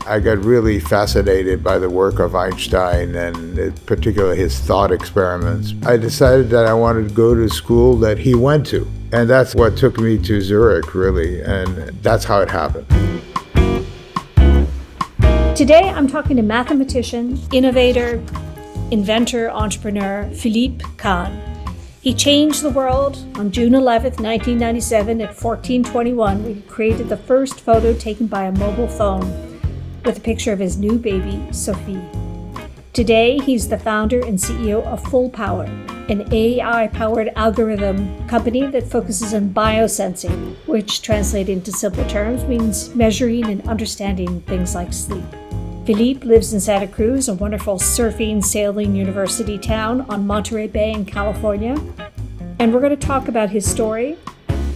I got really fascinated by the work of Einstein and in particular his thought experiments. I decided that I wanted to go to school that he went to. And that's what took me to Zurich, really. And that's how it happened. Today, I'm talking to mathematician, innovator, inventor, entrepreneur, Philippe Kahn. He changed the world on June 11th, 1997 at 1421 when he created the first photo taken by a mobile phone with a picture of his new baby, Sophie. Today, he's the founder and CEO of Full Power, an AI-powered algorithm company that focuses on biosensing, which translated into simple terms means measuring and understanding things like sleep. Philippe lives in Santa Cruz, a wonderful surfing, sailing university town on Monterey Bay in California. And we're going to talk about his story,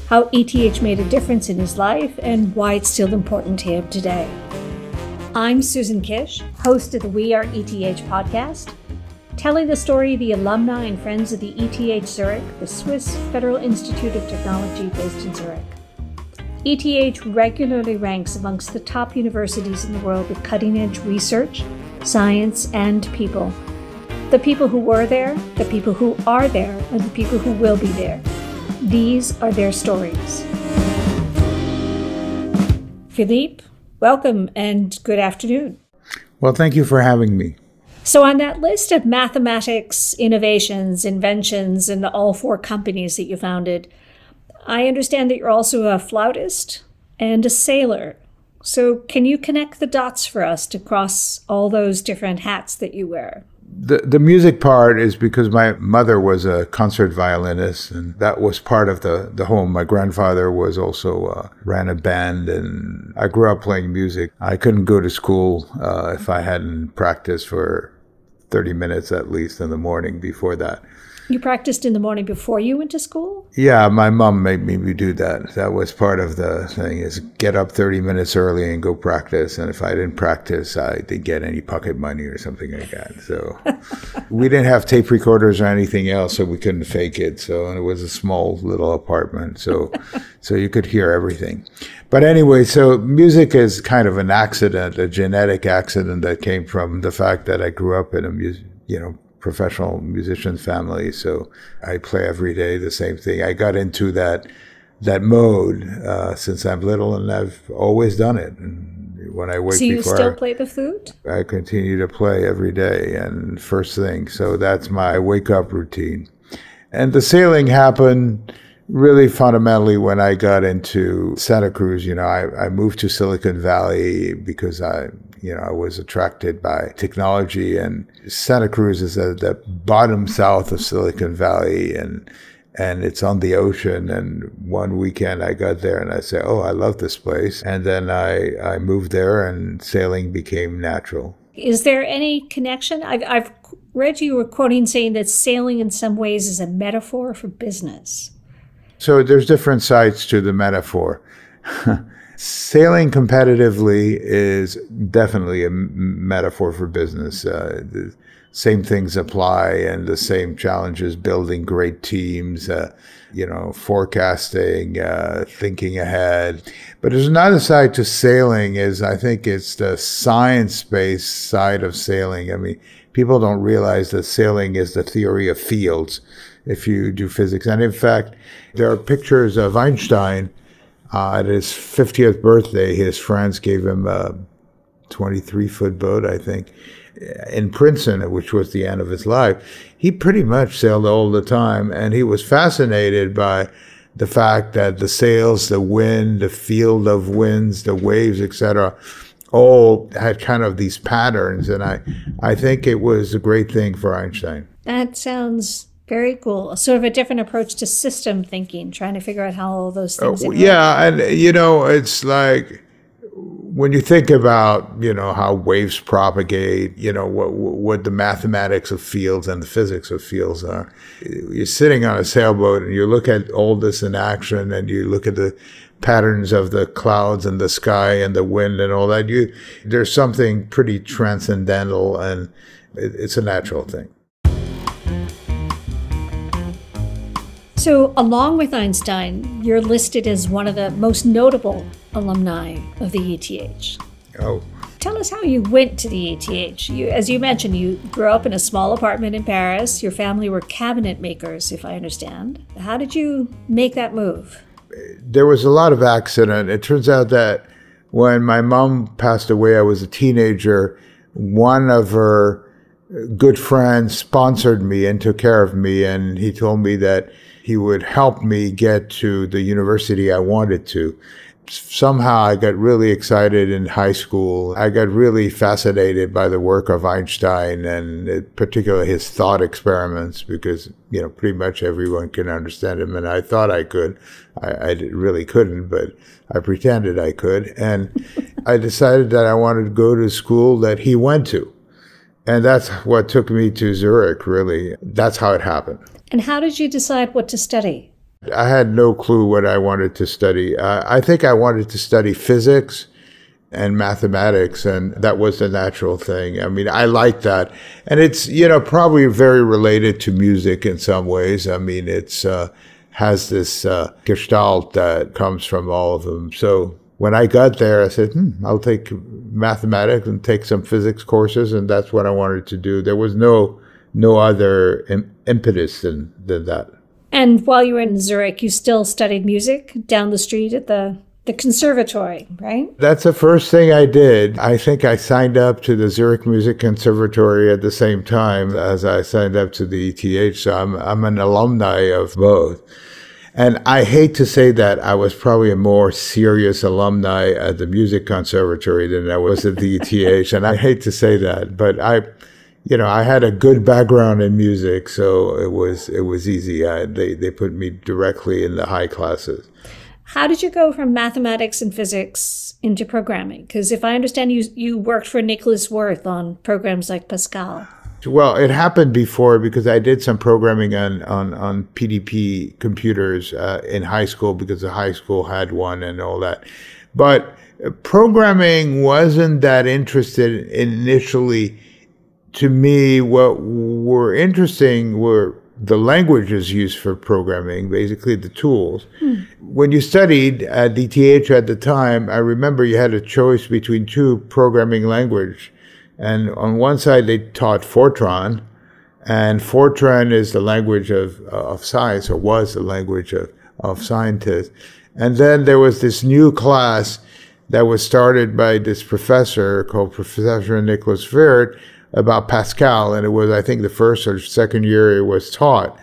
how ETH made a difference in his life, and why it's still important to him today. I'm Susan Kish, host of the We Are ETH podcast, telling the story of the alumni and friends of the ETH Zurich, the Swiss Federal Institute of Technology based in Zurich. ETH regularly ranks amongst the top universities in the world with cutting-edge research, science, and people. The people who were there, the people who are there, and the people who will be there. These are their stories. Philippe, welcome and good afternoon. Well, thank you for having me. So on that list of mathematics, innovations, inventions, and all four companies that you founded, I understand that you're also a flautist and a sailor. So can you connect the dots for us across all those different hats that you wear? The music part is because my mother was a concert violinist, and that was part of the home. My grandfather was also ran a band, and I grew up playing music. I couldn't go to school if I hadn't practiced for 30 minutes at least in the morning before that. You practiced in the morning before you went to school? Yeah, my mom made me do that. That was part of the thing, is get up 30 minutes early and go practice. And if I didn't practice, I didn't get any pocket money or something like that. So we didn't have tape recorders or anything else, so we couldn't fake it. So and it was a small little apartment, so you could hear everything. But anyway, so music is kind of an accident, a genetic accident that came from the fact that I grew up in a professional musician family, so I play every day the same thing. I got into that mode since I'm little, and I've always done it. And when I wake so you before still play the flute? I continue to play every day and first thing. So that's my wake up routine. And the sailing happened really fundamentally when I got into Santa Cruz. I moved to Silicon Valley because I was attracted by technology, and Santa Cruz is at the bottom south of Silicon Valley, and it's on the ocean. And one weekend I got there and I said, oh, I love this place. And then I moved there and sailing became natural. Is there any connection? I've read you were quoting saying that sailing in some ways is a metaphor for business. So there's different sides to the metaphor. Sailing competitively is definitely a metaphor for business. The same things apply, and the same challenges: building great teams, forecasting, thinking ahead. But there's another side to sailing. I think it's the science-based side of sailing. I mean, people don't realize that sailing is the theory of fields if you do physics. And in fact, there are pictures of Einstein. At his 50th birthday, his friends gave him a 23-foot boat, I think, in Princeton, which was the end of his life. He pretty much sailed all the time, and he was fascinated by the fact that the sails, the wind, the field of winds, the waves, etc., all had kind of these patterns, and I think it was a great thing for Einstein. That sounds very cool. Sort of a different approach to system thinking, trying to figure out how all those things evolve. Yeah, and it's like when you think about, how waves propagate, what the mathematics of fields and the physics of fields are. You're sitting on a sailboat and you look at all this in action, and you look at the patterns of the clouds and the sky and the wind and all that. There's something pretty transcendental, and it's a natural thing. So along with Einstein, you're listed as one of the most notable alumni of the ETH. Oh, Tell us how you went to the ETH. As you mentioned, you grew up in a small apartment in Paris. Your family were cabinet makers, if I understand. How did you make that move? There was a lot of accident. It turns out that when my mom passed away, I was a teenager. One of her good friends sponsored me and took care of me, and he told me that he would help me get to the university I wanted to. Somehow I got really excited in high school. I got really fascinated by the work of Einstein and particularly his thought experiments because, pretty much everyone can understand him. And I thought I could. I really couldn't, but I pretended I could. And I decided that I wanted to go to school that he went to. And that's what took me to Zurich, really. That's how it happened. And how did you decide what to study? I had no clue what I wanted to study. I think I wanted to study physics and mathematics, and that was the natural thing. I mean, I liked that. And it's, probably very related to music in some ways. I mean, it's has this gestalt that comes from all of them. So when I got there, I said, I'll take mathematics and take some physics courses, and that's what I wanted to do. There was no other impetus than that. And while you were in Zurich, you still studied music down the street at the conservatory, right? That's the first thing I did. I think I signed up to the Zurich Music Conservatory at the same time as I signed up to the ETH, so I'm an alumni of both. And I hate to say that I was probably a more serious alumni at the Music Conservatory than I was at the ETH, and I hate to say that, but I had a good background in music, so it was easy. They put me directly in the high classes. How did you go from mathematics and physics into programming? Because if I understand, you worked for Nicholas Wirth on programs like Pascal. Well, it happened before because I did some programming on PDP computers in high school because the high school had one and all that. But programming wasn't that interested initially. To me, what were interesting were the languages used for programming, basically the tools. When you studied at ETH at the time, I remember you had a choice between two programming languages. And on one side, they taught Fortran, and Fortran is the language of science, or was the language of scientists. And then there was this new class that was started by this professor called Professor Nicholas Wirth, about Pascal, and it was, I think, the first or second year it was taught.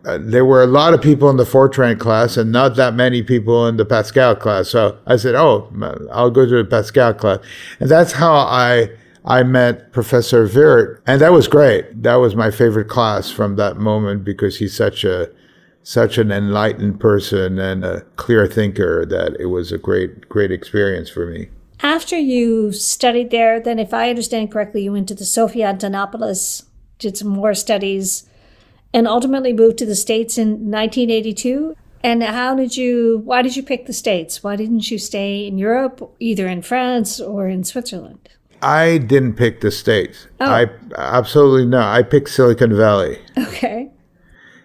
There were a lot of people in the Fortran class and not that many people in the Pascal class. So I said, I'll go to the Pascal class. And that's how I met Professor Wirth, and that was great. That was my favorite class from that moment because he's such an enlightened person and a clear thinker that it was a great experience for me. After you studied there, then if I understand correctly, you went to the Sophia Antonopolis, did some more studies, and ultimately moved to the States in 1982. And why did you pick the States? Why didn't you stay in Europe, either in France or in Switzerland? I didn't pick the States. Oh. Absolutely not. I picked Silicon Valley. Okay.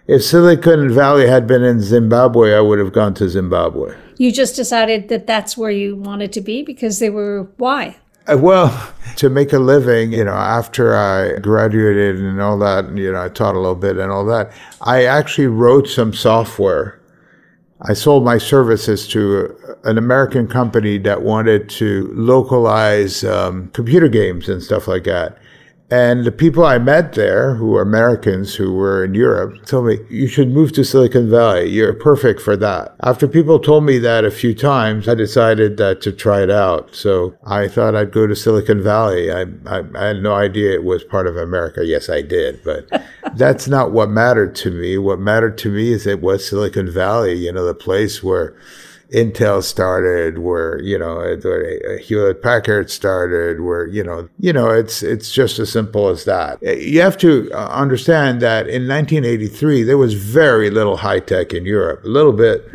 If Silicon Valley had been in Zimbabwe, I would have gone to Zimbabwe. You just decided that that's where you wanted to be because why? Well, to make a living, after I graduated and all that, I taught a little bit and all that, I actually wrote some software. I sold my services to an American company that wanted to localize computer games and stuff like that. And the people I met there, who were Americans who were in Europe, told me, you should move to Silicon Valley. You're perfect for that. After people told me that a few times, I decided to try it out. So I thought I'd go to Silicon Valley. I had no idea it was part of America. Yes, I did. But that's not what mattered to me. What mattered to me is it was Silicon Valley, the place where Intel started, where Hewlett Packard started, where it's just as simple as that. You have to understand that in 1983 there was very little high tech in Europe, a little bit,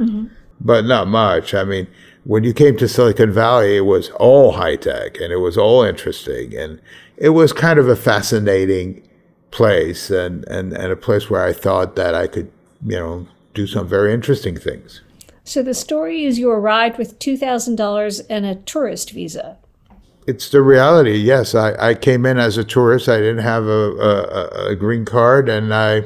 but not much. I mean, when you came to Silicon Valley, it was all high tech and it was all interesting, and it was kind of a fascinating place and a place where I thought that I could do some very interesting things. So the story is you arrived with $2,000 and a tourist visa. It's the reality. Yes, I came in as a tourist. I didn't have a green card, and I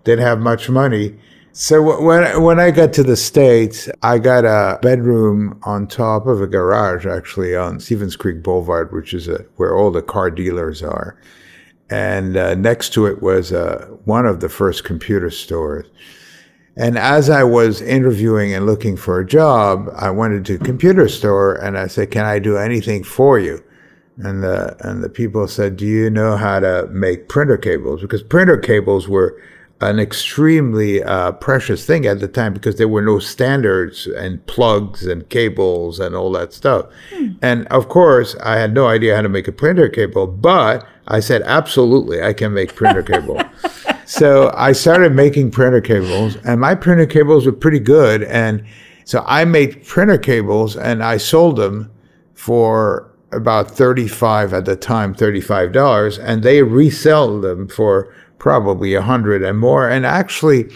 didn't have much money. So when I got to the States, I got a bedroom on top of a garage, actually, on Stevens Creek Boulevard, which is where all the car dealers are. And next to it was one of the first computer stores. And as I was interviewing and looking for a job, I went into a computer store and I said, "Can I do anything for you?" And the people said, "Do you know how to make printer cables?" Because printer cables were an extremely precious thing at the time, because there were no standards and plugs and cables and all that stuff. And of course, I had no idea how to make a printer cable, but I said, absolutely, I can make printer cable. So I started making printer cables, and my printer cables were pretty good. And so I made printer cables and I sold them for about $35 at the time, $35, and they resell them for probably 100 and more. And actually,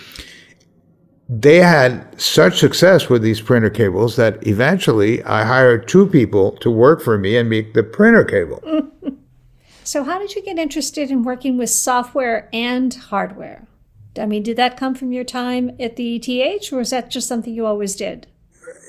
they had such success with these printer cables that eventually I hired 2 people to work for me and make the printer cable. So how did you get interested in working with software and hardware? I mean, did that come from your time at the ETH, or was that just something you always did?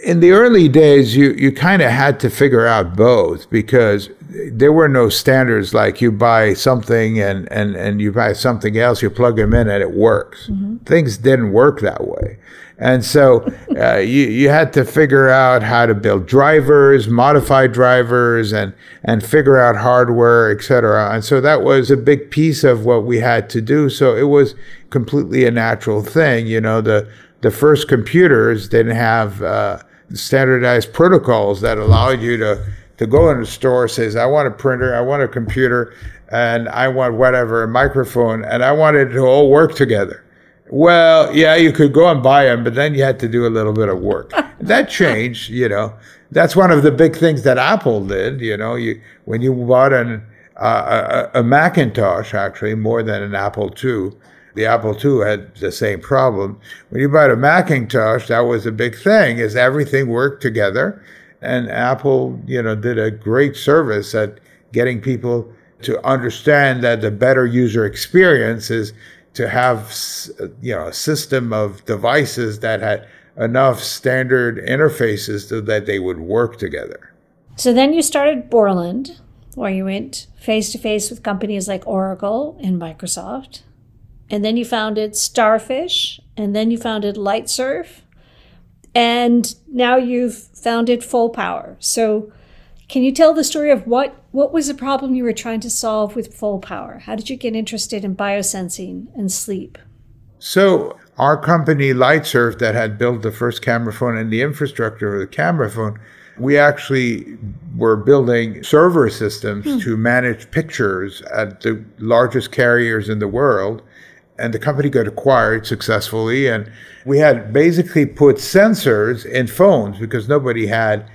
In the early days, you kind of had to figure out both, because there were no standards like you buy something and you buy something else, you plug them in and it works. Things didn't work that way. And so you had to figure out how to build drivers, modify drivers, and figure out hardware, etc. And so that was a big piece of what we had to do. So it was completely a natural thing. You know, the first computers didn't have standardized protocols that allowed you to go in a store, says, I want a printer, I want a computer, and I want whatever, a microphone, and I want it to all work together. Well, yeah, you could go and buy them, but then you had to do a little bit of work. That changed, you know. That's one of the big things that Apple did, you know. When you bought a Macintosh, actually, more than an Apple II, the Apple II had the same problem. When you bought a Macintosh, that was a big thing, is everything worked together. And Apple, you know, did a great service at getting people to understand that the better user experience is to have, you know, a system of devices that had enough standard interfaces so that they would work together. So then you started Borland, where you went face-to-face with companies like Oracle and Microsoft. And then you founded Starfish, and then you founded Lightsurf, and now you've founded Full Power. So can you tell the story of what was the problem you were trying to solve with Full Power? How did you get interested in biosensing and sleep? So our company, Lightsurf, that had built the first camera phone and the infrastructure of the camera phone, we actually were building server systems to manage pictures at the largest carriers in the world. And the company got acquired successfully. And we had basically put sensors in phones, because nobody had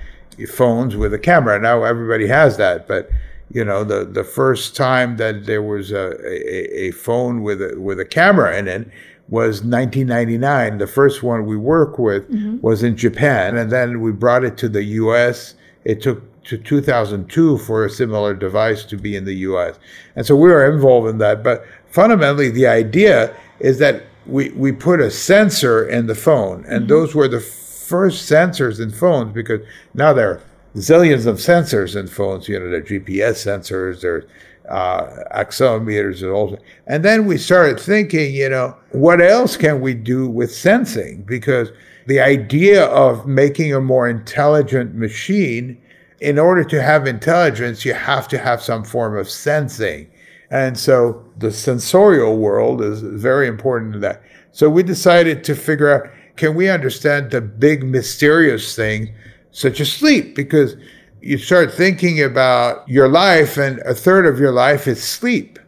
phones with a camera. Now everybody has that. But, you know, the first time that there was a phone with a camera in it was 1999. The first one we worked with was in Japan. And then we brought it to the US. It took to 2002 for a similar device to be in the US. And so we were involved in that. But fundamentally, the idea is that we put a sensor in the phone. And those were the first sensors in phones, because now there are zillions of sensors in phones. You know, there are GPS sensors, there are accelerometers, and all. And then we started thinking, you know, what else can we do with sensing? Because the idea of making a more intelligent machine, in order to have intelligence, you have to have some form of sensing. And so the sensorial world is very important to that. So we decided to figure out, can we understand the big mysterious thing, such as sleep? Because you start thinking about your life, and a third of your life is sleep.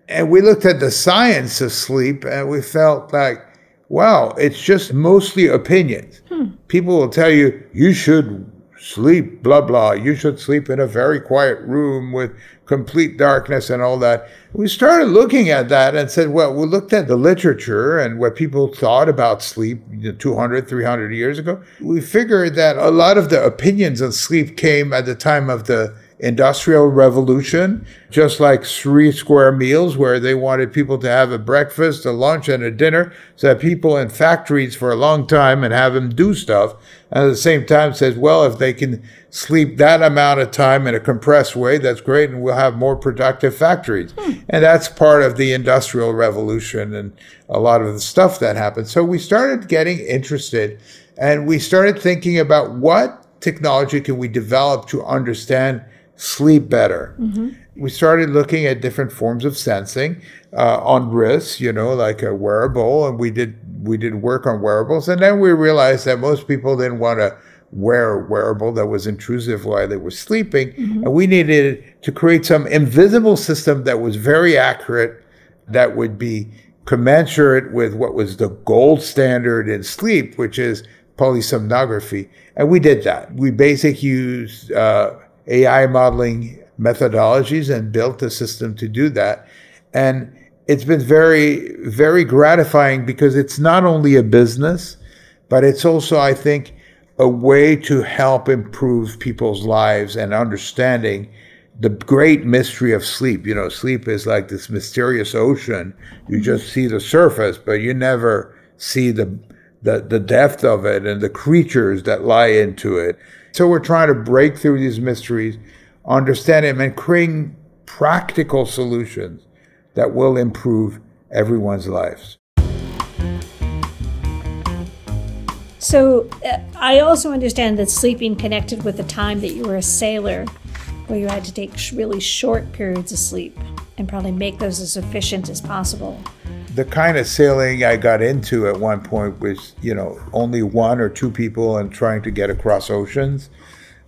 And we looked at the science of sleep, and we felt like, wow, it's just mostly opinions. People will tell you, you should sleep, blah, blah. You should sleep in a very quiet room with complete darkness and all that. We started looking at that and said, well, we looked at the literature and what people thought about sleep 200, 300 years ago. We figured that a lot of the opinions on sleep came at the time of the Industrial Revolution, just like 3 square meals where they wanted people to have a breakfast, a lunch, and a dinner, so that people in factories for a long time and have them do stuff. And at the same time says, well, if they can sleep that amount of time in a compressed way, that's great, and we'll have more productive factories. And that's part of the Industrial Revolution and a lot of the stuff that happened. So we started getting interested, and we started thinking about what technology can we develop to understand sleep better. We started looking at different forms of sensing on wrists, like a wearable, and we did work on wearables. And then we realized that most people didn't want to wear a wearable that was intrusive while they were sleeping. And we needed to create some invisible system that was very accurate, that would be commensurate with what was the gold standard in sleep, which is polysomnography. And we did that. We basically used AI modeling methodologies and built a system to do that. And it's been very, very gratifying because it's not only a business, but it's also, I think, a way to help improve people's lives and understanding the great mystery of sleep. Sleep is like this mysterious ocean. You just see the surface, but you never see the depth of it and the creatures that lie into it. So we're trying to break through these mysteries, understand them, and create practical solutions that will improve everyone's lives. So I also understand that sleeping connected with the time that you were a sailor, where you had to take really short periods of sleep and probably make those as efficient as possible. The kind of sailing I got into at one point was, only 1 or 2 people and trying to get across oceans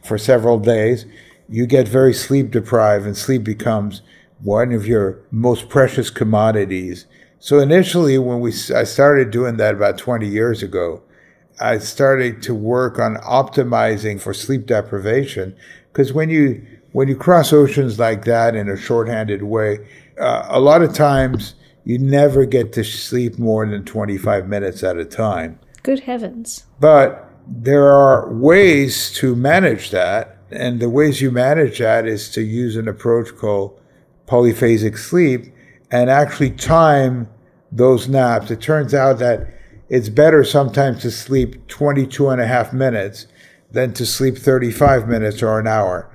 for several days. You get very sleep deprived, and sleep becomes one of your most precious commodities. So initially, when I started doing that about 20 years ago, I started to work on optimizing for sleep deprivation, because when you cross oceans like that in a shorthanded way, a lot of times you never get to sleep more than 25 minutes at a time. Good heavens. But there are ways to manage that, and the ways you manage that is to use an approach called polyphasic sleep and actually time those naps. It turns out that it's better sometimes to sleep 22 and a half minutes than to sleep 35 minutes or an hour.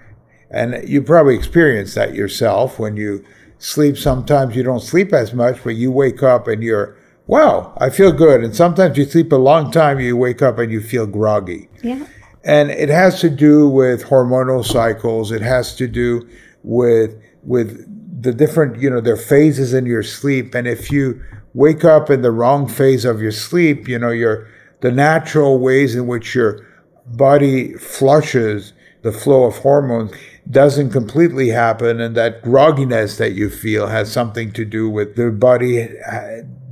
And you probably experience that yourself. When you sleep, sometimes you don't sleep as much, but you wake up and you're, wow, I feel good. And sometimes you sleep a long time, you wake up and you feel groggy. Yeah. And it has to do with hormonal cycles. It has to do with the different, there are phases in your sleep. And if you wake up in the wrong phase of your sleep, the natural ways in which your body flushes the flow of hormones doesn't completely happen, and that grogginess that you feel has something to do with the body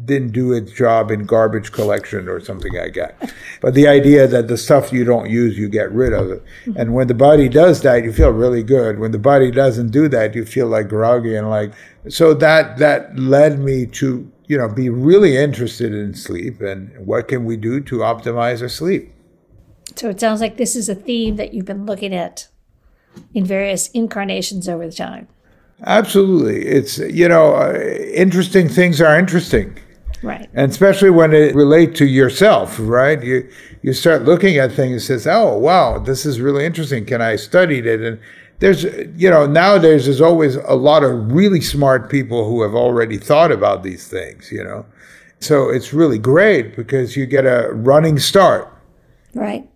didn't do its job in garbage collection or something like that. But the idea that the stuff you don't use, you get rid of it. And when the body does that, you feel really good. When the body doesn't do that, you feel like groggy and so that led me to, be really interested in sleep and what can we do to optimize our sleep. So it sounds like this is a theme that you've been looking at in various incarnations over the time. Absolutely. It's, interesting things are interesting. Right. And especially when it relate to yourself, right? You start looking at things and says, oh, wow, this is really interesting. Can I study it? And there's, nowadays there's always a lot of really smart people who have already thought about these things, So it's really great because you get a running start. Right.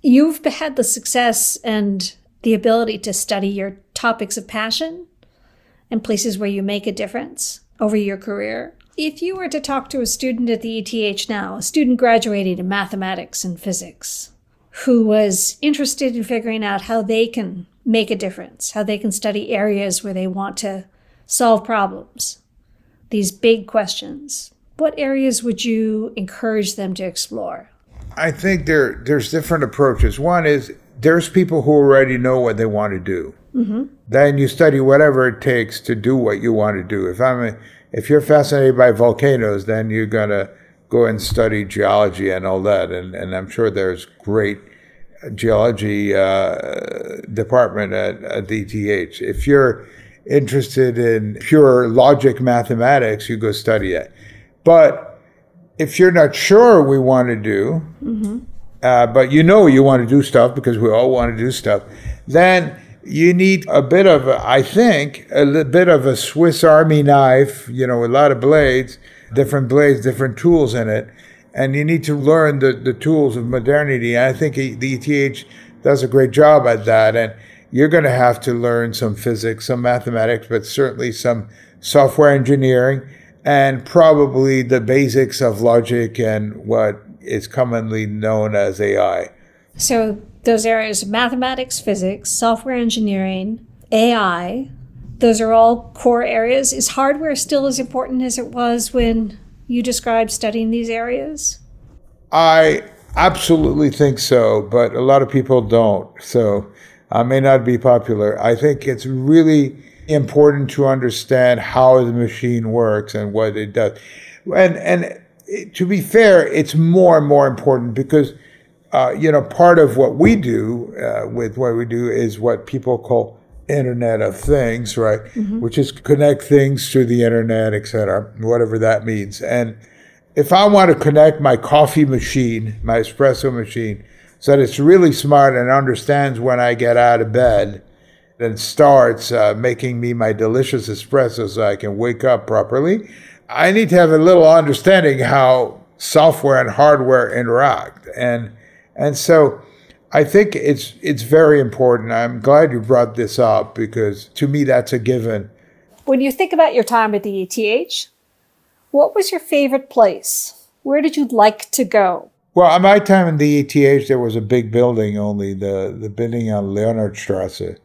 You've had the success and the ability to study your topics of passion and places where you make a difference over your career. If you were to talk to a student at the ETH now, a student graduating in mathematics and physics, who was interested in figuring out how they can make a difference, how they can study areas where they want to solve problems, these big questions, what areas would you encourage them to explore? I think there's different approaches. One is there's people who already know what they want to do. Mm-hmm. Then you study whatever it takes to do what you want to do. If you're fascinated by volcanoes, then you're going to go and study geology and all that. And I'm sure there's great geology department at the ETH. If you're interested in pure logic mathematics, you go study it. But if you're not sure we want to do, but you know you want to do stuff because we all want to do stuff, then you need a bit of, I think, a bit of a Swiss Army knife, you know, a lot of blades, different tools in it. And you need to learn the tools of modernity. And I think the ETH does a great job at that. And you're going to have to learn some physics, some mathematics, but certainly some software engineering, and probably the basics of logic and what is commonly known as AI. So those areas, mathematics, physics, software engineering, AI, those are all core areas. Is hardware still as important as it was when you described studying these areas? I absolutely think so, but a lot of people don't. So I may not be popular. I think it's really important to understand how the machine works and what it does. And to be fair, it's more and more important because, part of what we do with what we do is what people call Internet of Things, right? Which is connect things to the internet, et cetera, whatever that means. And if I want to connect my coffee machine, my espresso machine, so that it's really smart and understands when I get out of bed and starts making me my delicious espresso so I can wake up properly, I need to have a little understanding how software and hardware interact. And so I think it's very important. I'm glad you brought this up because to me that's a given. When you think about your time at the ETH, what was your favorite place? Where did you like to go? Well, at my time in the ETH, there was a big building only, the building on Leonardstrasse.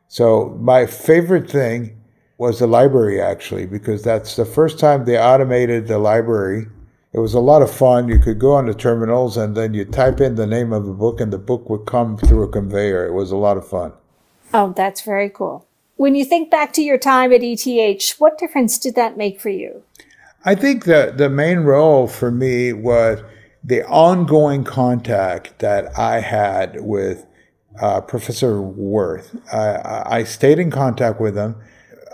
So my favorite thing was the library, actually, because that's the first time they automated the library. It was a lot of fun. You could go on the terminals and then you type in the name of the book and the book would come through a conveyor. It was a lot of fun. Oh, that's very cool. When you think back to your time at ETH, what difference did that make for you? I think that the main role for me was the ongoing contact that I had with Professor Wirth. I stayed in contact with him.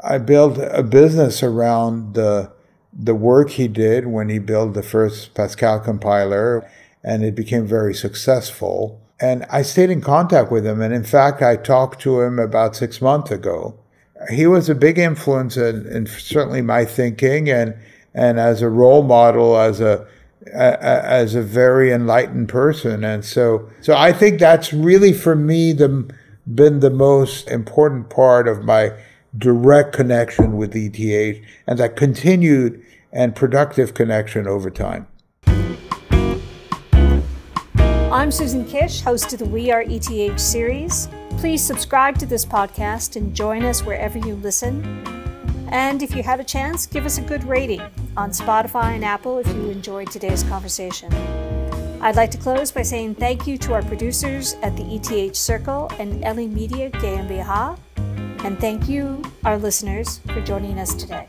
I built a business around the work he did when he built the first Pascal compiler, and it became very successful. And I stayed in contact with him. And in fact, I talked to him about 6 months ago. He was a big influence in certainly my thinking and as a role model, as a very enlightened person. And so I think that's really, for me, been the most important part of my direct connection with ETH and that continued and productive connection over time. I'm Susan Kish, host of the We Are ETH series. Please subscribe to this podcast and join us wherever you listen. And if you have a chance, give us a good rating on Spotify and Apple if you enjoyed today's conversation. I'd like to close by saying thank you to our producers at the ETH Circle and Ellie Media GmbH. And thank you, our listeners, for joining us today.